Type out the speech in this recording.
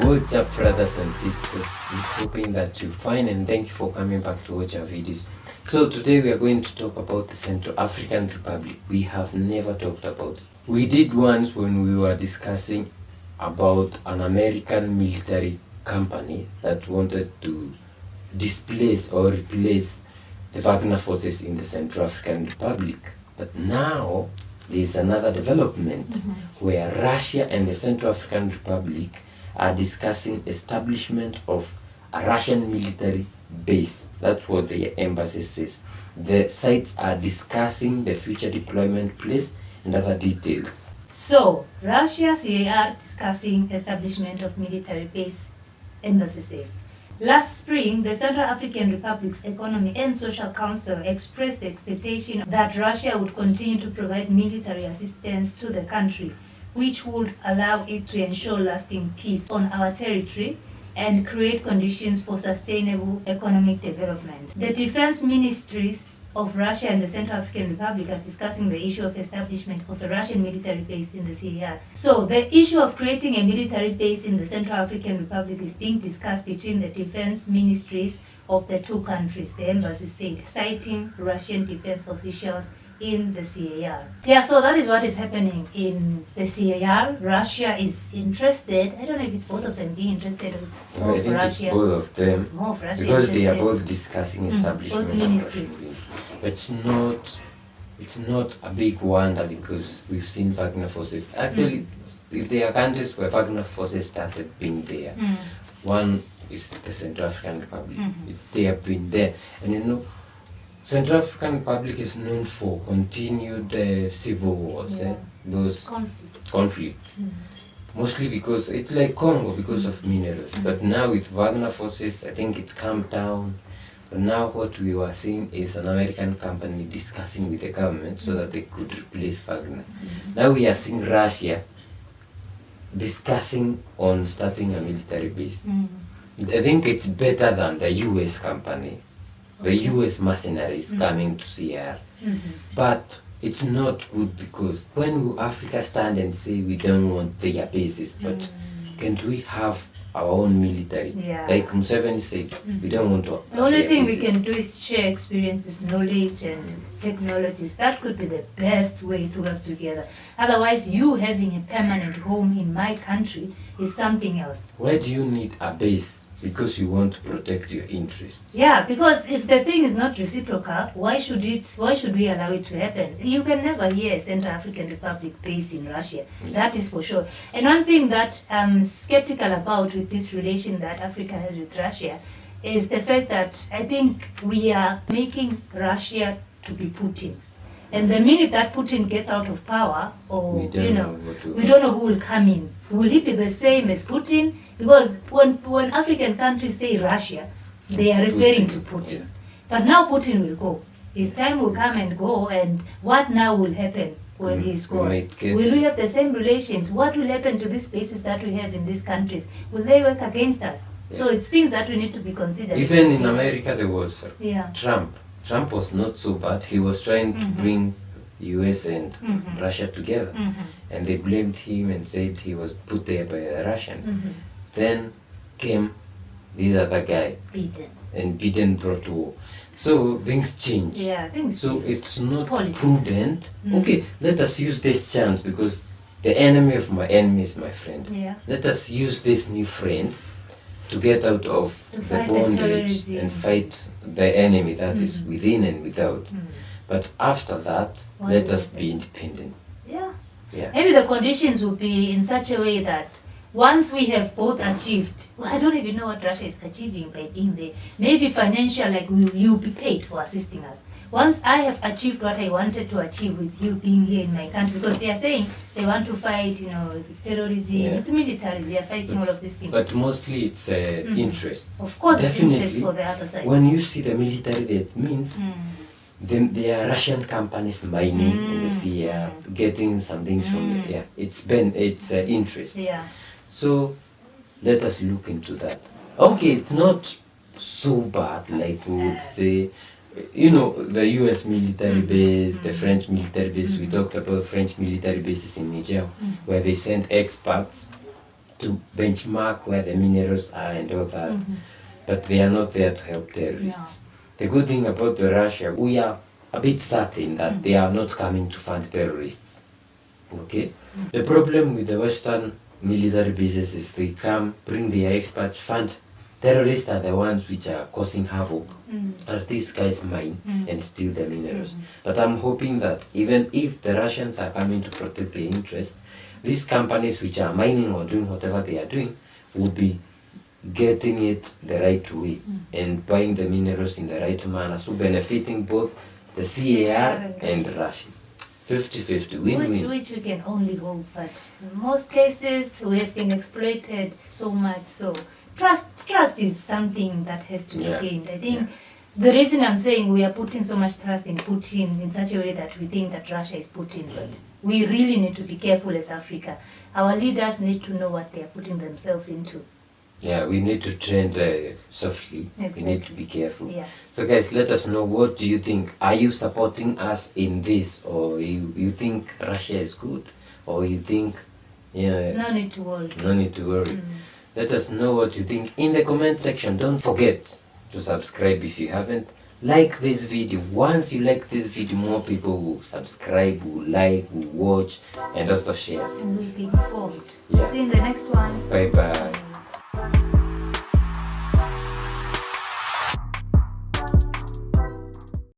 What's up, brothers and sisters? We're hoping that you're fine, and thank you for coming back to watch our videos. So today we are going to talk about the Central African Republic. We have never talked about it. We did once when we were discussing about an American military company that wanted to displace or replace the Wagner forces in the Central African Republic. But now there is another development where Russia and the Central African Republic are discussing establishment of a Russian military base. That's what the embassy says. The sides are discussing the future deployment place and other details. So, Russia CAR discussing establishment of military base, embassy says. Last spring, the Central African Republic's Economic and Social Council expressed the expectation that Russia would continue to provide military assistance to the country, which would allow it to ensure lasting peace on our territory and create conditions for sustainable economic development. The defense ministries of Russia and the Central African Republic are discussing the issue of establishment of a Russian military base in the CAR. So the issue of creating a military base in the Central African Republic is being discussed between the defense ministries of the two countries, the embassy said, citing Russian defense officials in the CAR. Yeah, so that is what is happening in the CAR. Russia is interested. I don't know if it's both of them being interested or it's more of Russia. It's both of them. It's more of Russia because they are interested. both discussing establishment both of ministries. Russian base. But it's not a big wonder because we've seen Wagner forces. Actually, if there are countries where Wagner forces started being there, one is the Central African Republic. If they have been there, and you know, Central African Republic is known for continued civil wars, those conflicts. Mostly because it's like Congo because of minerals. But now with Wagner forces, I think it calmed down. But now what we were seeing is an American company discussing with the government so that they could replace Wagner. Now we are seeing Russia discussing on starting a military base. I think it's better than the US company. The US mercenaries coming to CR. But it's not good because when will Africa stand and say we don't want their bases, but can't we have our own military? Yeah. Like Museveni said, we don't want to. The only thing we can do is share experiences, knowledge, and technologies. That could be the best way to work together. Otherwise, you having a permanent home in my country is something else. Why do you need a base? Because you want to protect your interests. Yeah, because if the thing is not reciprocal, why should we allow it to happen? You can never hear a Central African Republic based in Russia. That is for sure. And one thing that I'm skeptical about with this relation that Africa has with Russia is the fact that I think we are making Russia to be Putin. And the minute that Putin gets out of power, or we don't know who will come in. Will he be the same as Putin? Because when African countries say Russia, they are referring to Putin. Yeah. But now Putin will go. His time will come and go, and what now will happen when he's gone? Will we have the same relations? What will happen to these bases that we have in these countries? Will they work against us? Yeah. So it's things that we need to be considered. Even in America there was Trump. Trump was not so bad. He was trying to bring US and Russia together. And they blamed him and said he was put there by the Russians. Then came this other guy. Biden. And Biden brought war. So things change. Yeah, things change. It's not prudent. Okay, let us use this chance because the enemy of my enemy is my friend. Yeah. Let us use this new friend to get out of the bondage and fight the enemy that is within and without. But after that, let us be independent. Yeah. Maybe the conditions will be in such a way that once we have both achieved, I don't even know what Russia is achieving by being there. Maybe financial, like you'll be paid for assisting us. Once I have achieved what I wanted to achieve with you being here in my country, because they are saying they want to fight, terrorism, it's military, they are fighting all of these things. But mostly it's interests. Of course, definitely, it's interest for the other side. When you see the military, that means there are Russian companies mining in the sea, getting some things from it's interest. Yeah. So let us look into that. Okay, it's not so bad like we would say. The US military base, the French military base. We talked about French military bases in Niger, where they sent experts to benchmark where the minerals are and all that. But they are not there to help terrorists. The good thing about the Russia, we are a bit certain that they are not coming to fund terrorists. Okay? The problem with the Western military bases is they come, bring their experts, fund. Terrorists are the ones which are causing havoc as these guys mine and steal the minerals. But I'm hoping that even if the Russians are coming to protect their interests, these companies which are mining or doing whatever they are doing will be getting it the right way and buying the minerals in the right manner, so benefiting both the CAR and Russia. 50-50, win-win. Which we can only hope, but in most cases we have been exploited so much. So trust is something that has to be gained. I think the reason I'm saying we are putting so much trust in Putin in such a way that we think that Russia is Putin, but we really need to be careful as Africa. Our leaders need to know what they are putting themselves into. Yeah, we need to trend softly. Exactly. We need to be careful. Yeah. So guys, let us know, what do you think? Are you supporting us in this, or you think Russia is good, or you think No need to worry. no need to worry? Let us know what you think in the comment section. Don't forget to subscribe if you haven't. Like this video. Once you like this video, more people will subscribe, will like, will watch, and also share. And we'll be informed. Yeah. See you in the next one. Bye bye.